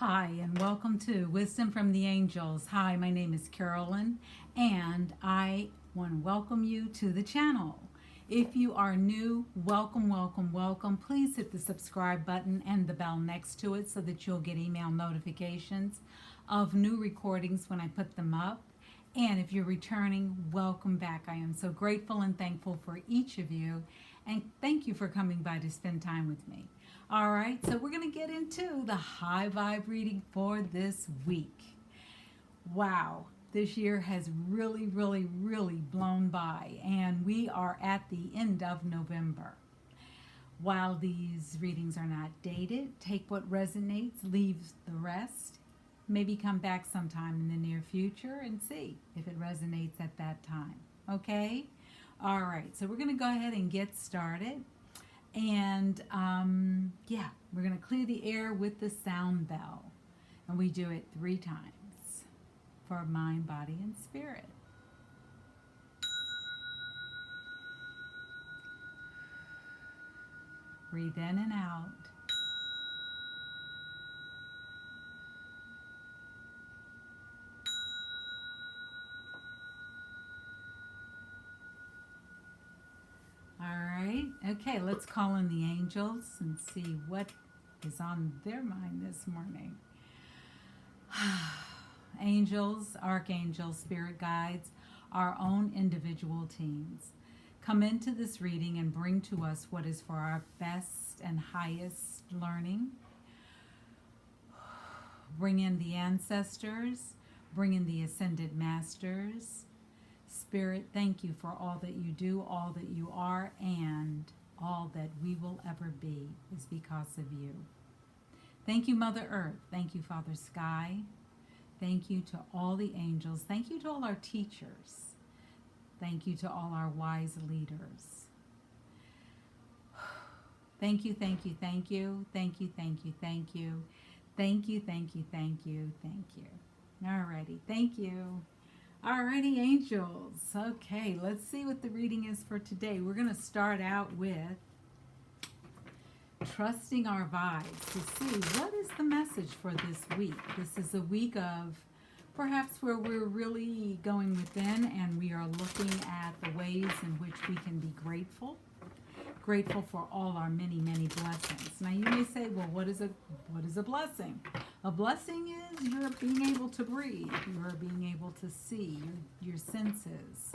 Hi, and welcome to Wisdom from the Angels. Hi, my name is Carolyn, and I want to welcome you to the channel. If you are new, welcome, welcome, welcome. Please hit the subscribe button and the bell next to it so that you'll get email notifications of new recordings when I put them up. And if you're returning, welcome back. I am so grateful and thankful for each of you, and thank you for coming by to spend time with me. All right, so we're going to get into the high vibe reading for this week. Wow, this year has really, really, really blown by, and we are at the end of November. While these readings are not dated, take what resonates, leave the rest. Maybe come back sometime in the near future and see if it resonates at that time. Okay? All right, so we're going to go ahead and get started. And we're going to clear the air with the sound bell. And we do it 3 times for mind, body, and spirit. Breathe in and out. All right. Okay, let's call in the angels and see what is on their mind this morning. Angels, archangels, spirit guides, our own individual teams. Come into this reading and bring to us what is for our best and highest learning. Bring in the ancestors, bring in the ascended masters. Spirit, thank you for all that you do, all that you are, and all that we will ever be is because of you. Thank you, Mother Earth. Thank you, Father Sky. Thank you to all the angels. Thank you to all our teachers. Thank you to all our wise leaders. Thank you, thank you, thank you. Thank you, thank you, thank you. Thank you, thank you, thank you, thank you. Alrighty, thank you. Alrighty, angels. Okay, let's see what the reading is for today. We're going to start out with trusting our vibes to see what is the message for this week. This is a week of perhaps where we're really going within and we are looking at the ways in which we can be grateful for all our many, many blessings. Now you may say, well, what is a blessing? A blessing is you're being able to breathe, you're being able to see, your senses.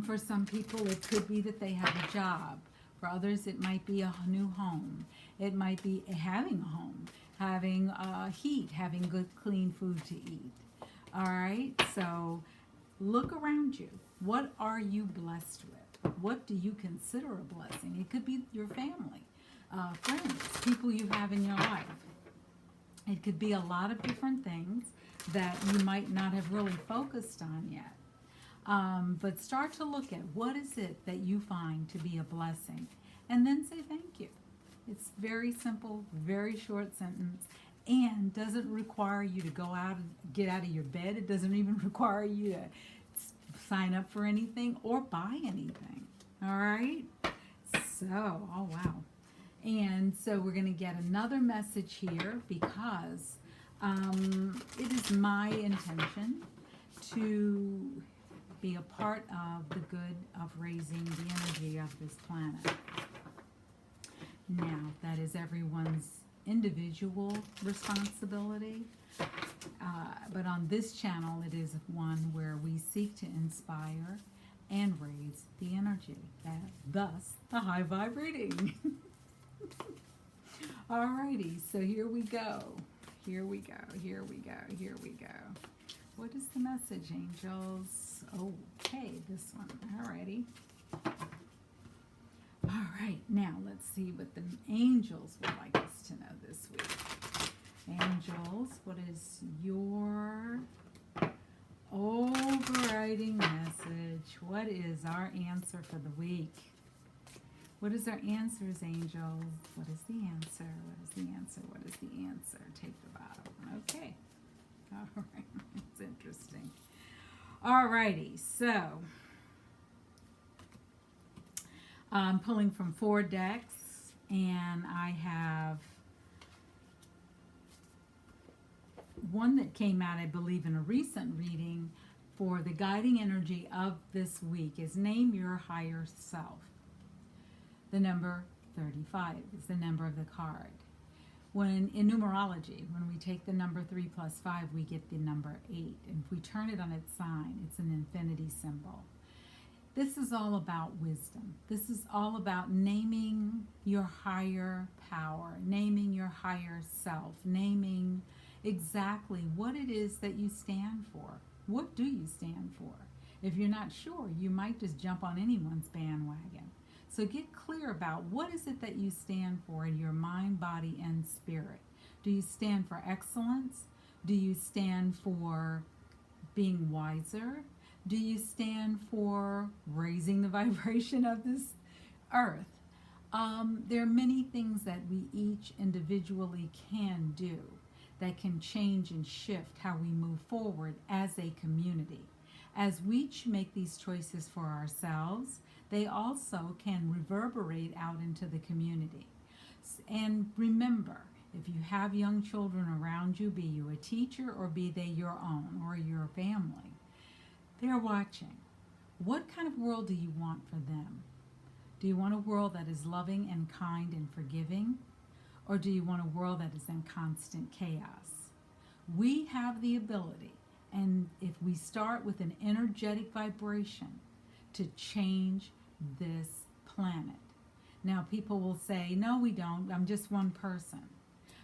For some people, it could be that they have a job. For others, it might be a new home. It might be having a home, having heat, having good, clean food to eat. All right, so look around you. What are you blessed with? What do you consider a blessing? It could be your family, friends, people you have in your life. It could be a lot of different things that you might not have really focused on yet. But start to look at what is it that you find to be a blessing, and then say thank you. It's very simple, very short sentence, and doesn't require you to go out and get out of your bed. It doesn't even require you to sign up for anything or buy anything. All right? So, oh wow. And so we're going to get another message here because it is my intention to be a part of the good of raising the energy of this planet. Now, that is everyone's individual responsibility. But on this channel, it is one where we seek to inspire and raise the energy. Thus, the high vibe reading. Alrighty, so here we go. Here we go. Here we go. Here we go. What is the message, angels? Okay, this one. Alrighty. All right, now let's see what the angels would like us to know this week. Angels, what is your overriding message? What is our answer for the week? What is our answers, angels? What is the answer? What is the answer? What is the answer? Take the bottom. Okay. All right. It's interesting. All righty. So, I'm pulling from 4 decks, and I have one that came out, I believe, in a recent reading for the guiding energy of this week is name your higher self. The number 35 is the number of the card. When in numerology, when we take the number 3 plus 5, we get the number 8. And if we turn it on its sign, it's an infinity symbol. This is all about wisdom. This is all about naming your higher power, naming your higher self, naming exactly what it is that you stand for. What do you stand for? If you're not sure, you might just jump on anyone's bandwagon. So get clear about what is it that you stand for in your mind, body, and spirit. Do you stand for excellence? Do you stand for being wiser? Do you stand for raising the vibration of this earth? There are many things that we each individually can do that can change and shift how we move forward as a community. As we each make these choices for ourselves, they also can reverberate out into the community. And remember, if you have young children around you, be you a teacher or be they your own or your family, they're watching. What kind of world do you want for them? Do you want a world that is loving and kind and forgiving? Or do you want a world that is in constant chaos? We have the ability, and if we start with an energetic vibration, to change this planet. Now, people will say, no, we don't. I'm just one person.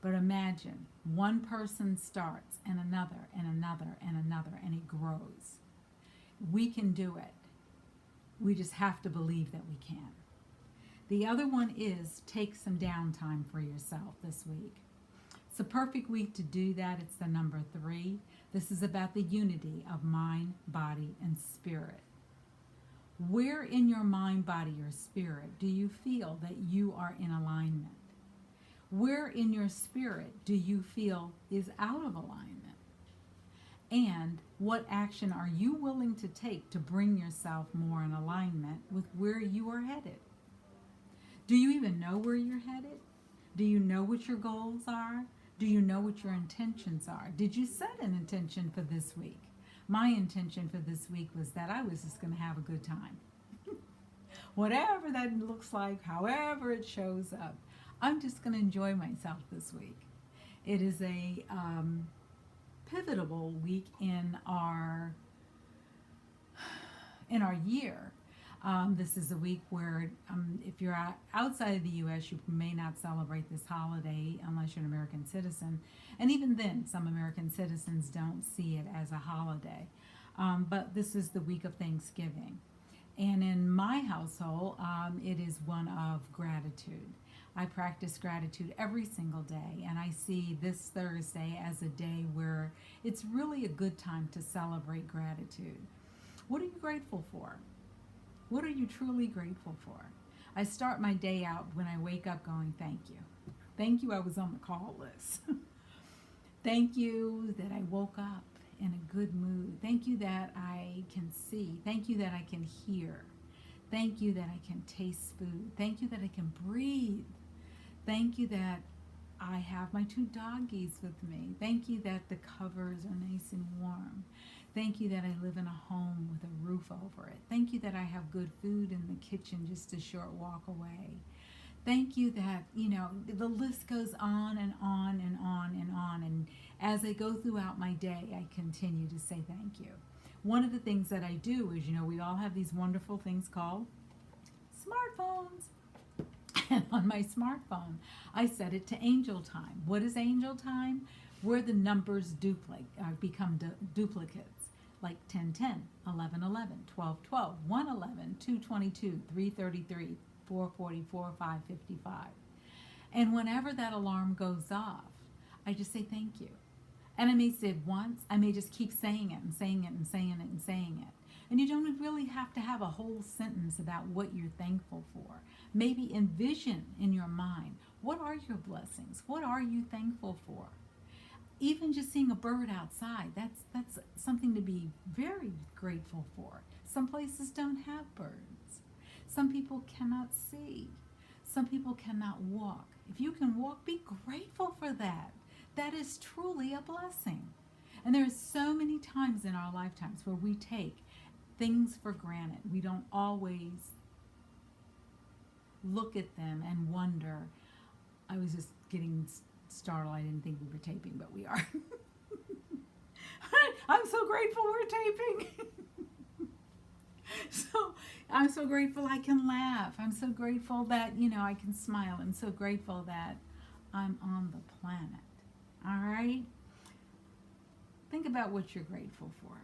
But imagine one person starts and another and another and another, and it grows. We can do it. We just have to believe that we can. The other one is take some downtime for yourself this week. It's a perfect week to do that. It's the number 3. This is about the unity of mind, body, and spirit. Where in your mind, body, or spirit do you feel that you are in alignment? Where in your spirit do you feel is out of alignment? And what action are you willing to take to bring yourself more in alignment with where you are headed? Do you even know where you're headed? Do you know what your goals are? Do you know what your intentions are? Did you set an intention for this week? My intention for this week was that I was just going to have a good time. Whatever that looks like, however it shows up, I'm just going to enjoy myself this week. It is a pivotal week in our year. This is a week where if you're outside of the U.S., you may not celebrate this holiday unless you're an American citizen. And even then, some American citizens don't see it as a holiday. But this is the week of Thanksgiving. And in my household, it is one of gratitude. I practice gratitude every single day, and I see this Thursday as a day where it's really a good time to celebrate gratitude. What are you grateful for? What are you truly grateful for? I start my day out when I wake up going, thank you. Thank you I was on the call list. Thank you that I woke up in a good mood. Thank you that I can see. Thank you that I can hear. Thank you that I can taste food. Thank you that I can breathe. Thank you that I have my 2 doggies with me. Thank you that the covers are nice and warm. Thank you that I live in a home with a roof over it. Thank you that I have good food in the kitchen just a short walk away. Thank you that, the list goes on and on and on and on. And as I go throughout my day, I continue to say thank you. One of the things that I do is, we all have these wonderful things called smartphones. And on my smartphone, I set it to angel time. What is angel time? Where the numbers become duplicates, like 1010, 1111, 1212, 111, 222, 333, 444, 555. And whenever that alarm goes off, I just say thank you. And I may say it once, I may just keep saying it and saying it and saying it and saying it. And you don't really have to have a whole sentence about what you're thankful for. Maybe envision in your mind, what are your blessings? What are you thankful for? Even just seeing a bird outside, that's something to be very grateful for. Some places don't have birds. Some people cannot see. Some people cannot walk. If you can walk, be grateful for that. that is truly a blessing. And there's so many times in our lifetimes where we take things for granted. We don't always look at them and wonder. I was just getting startled. I didn't think we were taping, but we are. I'm so grateful we're taping. So I'm so grateful I can laugh. I'm so grateful that, I can smile. I'm so grateful that I'm on the planet. All right? Think about what you're grateful for.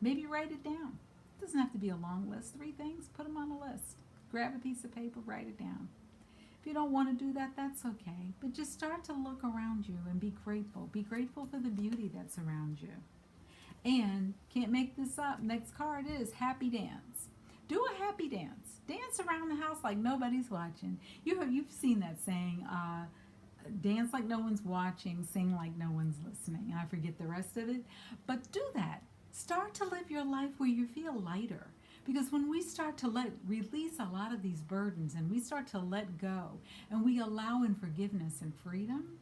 Maybe write it down. It doesn't have to be a long list. 3 things, put them on a list. Grab a piece of paper, write it down. If you don't want to do that, that's okay. But just start to look around you and be grateful. Be grateful for the beauty that's around you. And can't make this up. Next card is happy dance. Do a happy dance. Dance around the house like nobody's watching. You've seen that saying, dance like no one's watching, sing like no one's listening. And I forget the rest of it. But do that. Start to live your life where you feel lighter. Because when we start to release a lot of these burdens and we start to let go and we allow in forgiveness and freedom,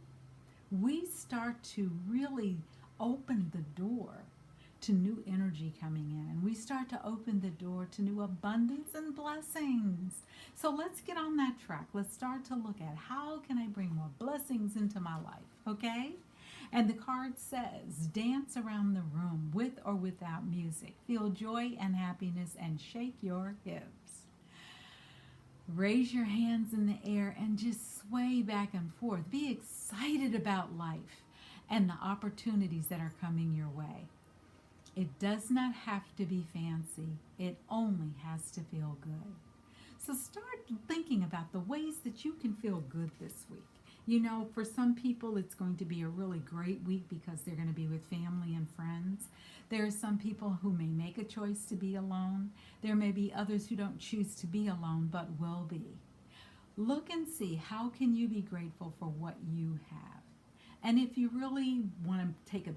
we start to really open the door to new energy coming in, and we start to open the door to new abundance and blessings. So let's get on that track. Let's start to look at how can I bring more blessings into my life, okay? And the card says, dance around the room with or without music. Feel joy and happiness and shake your hips. Raise your hands in the air and just sway back and forth. Be excited about life and the opportunities that are coming your way. It does not have to be fancy. It only has to feel good. So start thinking about the ways that you can feel good this week. For some people, it's going to be a really great week because they're going to be with family and friends. There are some people who may make a choice to be alone. There may be others who don't choose to be alone but will be. Look and see how can you be grateful for what you have. And if you really want to take a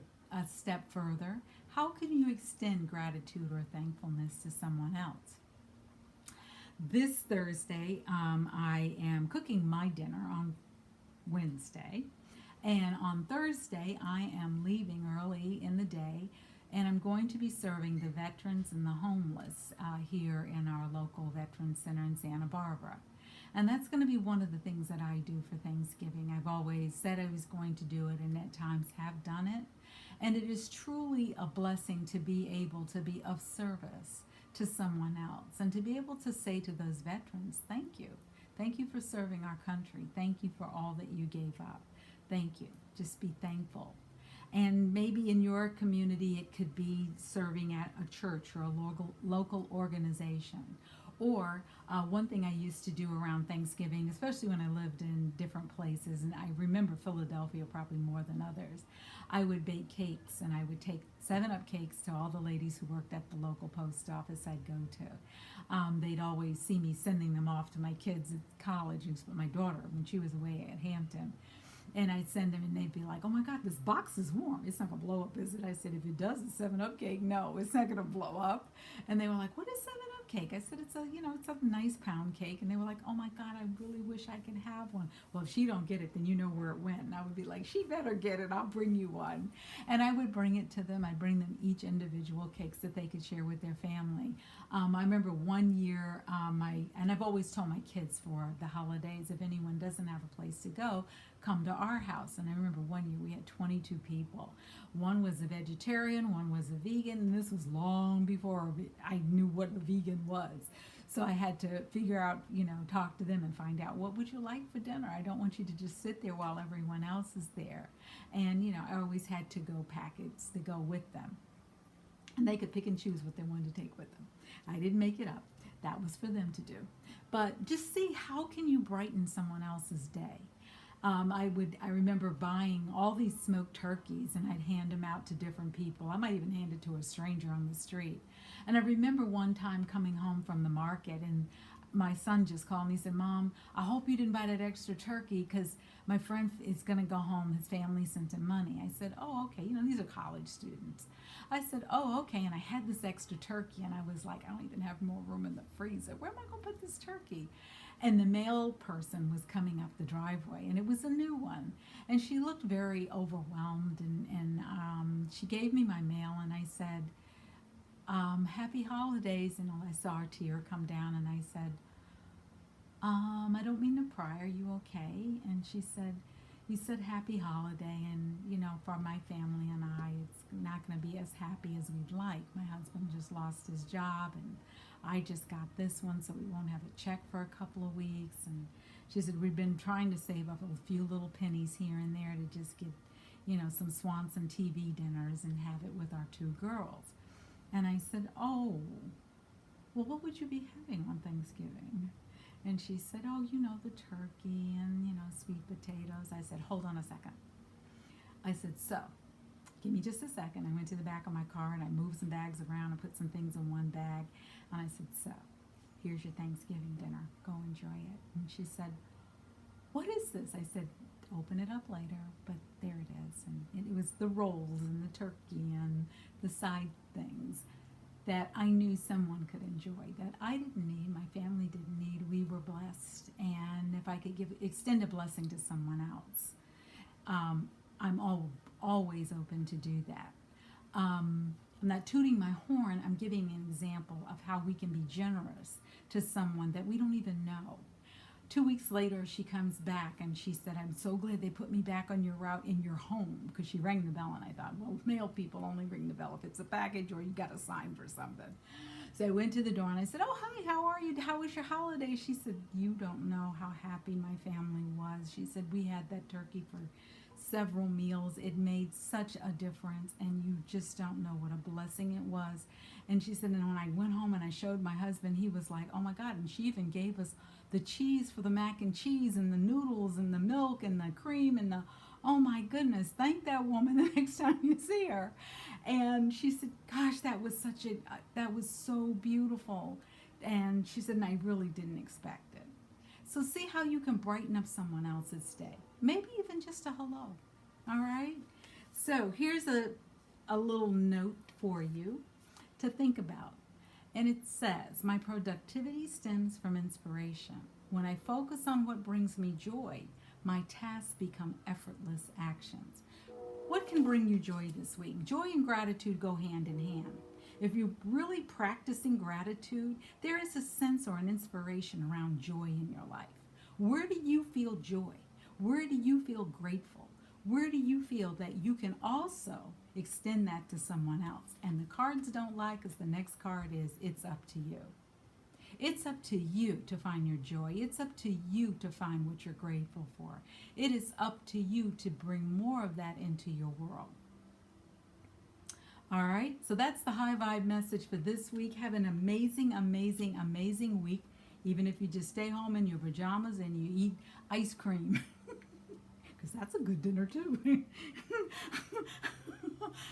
step further, how can you extend gratitude or thankfulness to someone else? This Thursday, I am cooking my dinner on Wednesday. And on Thursday, I am leaving early in the day, and I'm going to be serving the veterans and the homeless here in our local Veterans Center in Santa Barbara. And that's going to be one of the things that I do for Thanksgiving. I've always said I was going to do it, and at times have done it. And it is truly a blessing to be able to be of service to someone else and to be able to say to those veterans, thank you. Thank you for serving our country. Thank you for all that you gave up. Thank you. Just be thankful. And maybe in your community, it could be serving at a church or a local organization. Or one thing I used to do around Thanksgiving, especially when I lived in different places, and I remember Philadelphia probably more than others, I would bake cakes, and I would take 7-Up cakes to all the ladies who worked at the local post office I'd go to. They'd always see me sending them off to my kids at college, my daughter, when she was away at Hampton. And I'd send them, and they'd be like, oh my God, this box is warm. It's not going to blow up, is it? I said, if it does, a 7-Up cake, no, it's not going to blow up. And they were like, what is 7-Up cake? I said, it's a nice pound cake. And they were like, oh my God, I really wish I could have one. Well, if she don't get it, then you know where it went. And I would be like, she better get it. I'll bring you one. And I would bring it to them. I'd bring them each individual cakes that they could share with their family. I remember one year, and I've always told my kids for the holidays, if anyone doesn't have a place to go, come to our house. And I remember one year we had 22 people. One was a vegetarian, one was a vegan, and this was long before I knew what a vegan was. So I had to figure out, talk to them and find out, what would you like for dinner? I don't want you to just sit there while everyone else is there. And, I always had to go packets to go with them. And they could pick and choose what they wanted to take with them. I didn't make it up. That was for them to do. But just see, how can you brighten someone else's day? I remember buying all these smoked turkeys, and I'd hand them out to different people. I might even hand it to a stranger on the street. And I remember one time coming home from the market, and my son just called me. He said, Mom, I hope you didn't buy that extra turkey because my friend is going to go home. His family sent him money. I said, oh, okay. You know, these are college students. I said, oh, okay. And I had this extra turkey, and I was like, I don't even have more room in the freezer. Where am I going to put this turkey? And the mail person was coming up the driveway, and it was a new one. And she looked very overwhelmed, and she gave me my mail, and I said, happy holidays. And I saw a tear come down, and I said, I don't mean to pry, are you okay? And she said, you said happy holiday, and you know, for my family and I, it's not going to be as happy as we'd like. My husband just lost his job, and I just got this one, so we won't have a check for a couple of weeks. And she said, we've been trying to save up a few little pennies here and there to just get, you know, some Swanson TV dinners and have it with our two girls. And I said, oh, well, what would you be having on Thanksgiving? And she said, oh, you know, the turkey and, you know, sweet potatoes. I said, hold on a second. I said, so, give me just a second. I went to the back of my car and I moved some bags around and put some things in one bag. And I said, so, here's your Thanksgiving dinner. Go enjoy it. And she said, what is this? I said, open it up later, but there it is. And it was the rolls and the turkey and the side things that I knew someone could enjoy, that I didn't need, my family didn't need. We were blessed, and if I could extend a blessing to someone else, I'm always open to do that. I'm not tooting my horn. I'm giving an example of how we can be generous to someone that we don't even know. 2 weeks later, she comes back and she said, I'm so glad they put me back on your route in your home, because she rang the bell, and I thought, well, mail people only ring the bell if it's a package or you got a sign for something. So I went to the door and I said, oh, hi, how are you? How was your holiday? She said, you don't know how happy my family was. She said, we had that turkey for several meals. It made such a difference, and you just don't know what a blessing it was. And she said, and when I went home and I showed my husband, he was like, oh my God. And she even gave us the cheese for the mac and cheese and the noodles and the milk and the cream and the, oh my goodness, thank that woman the next time you see her. And she said, gosh, that was so beautiful. And she said, and I really didn't expect it. So see how you can brighten up someone else's day. Maybe even just a hello. All right? So here's a little note for you to think about. And it says, my productivity stems from inspiration. When I focus on what brings me joy, my tasks become effortless actions. What can bring you joy this week? Joy and gratitude go hand in hand. If you're really practicing gratitude, there is a sense or an inspiration around joy in your life. Where do you feel joy? Where do you feel grateful? Where do you feel that you can also extend that to someone else? And the cards don't lie, because the next card is, it's up to you. It's up to you to find your joy. It's up to you to find what you're grateful for. It is up to you to bring more of that into your world. All right, so that's the high vibe message for this week. Have an amazing, amazing, amazing week, even if you just stay home in your pajamas and you eat ice cream. Because that's a good dinner too.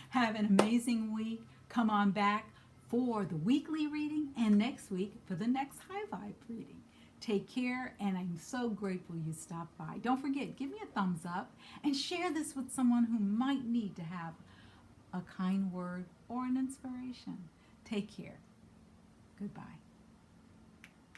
Have an amazing week. Come on back for the weekly reading, and next week for the next high vibe reading. Take care, and I'm so grateful you stopped by. Don't forget, give me a thumbs up and share this with someone who might need to have a kind word or an inspiration. Take care. Goodbye.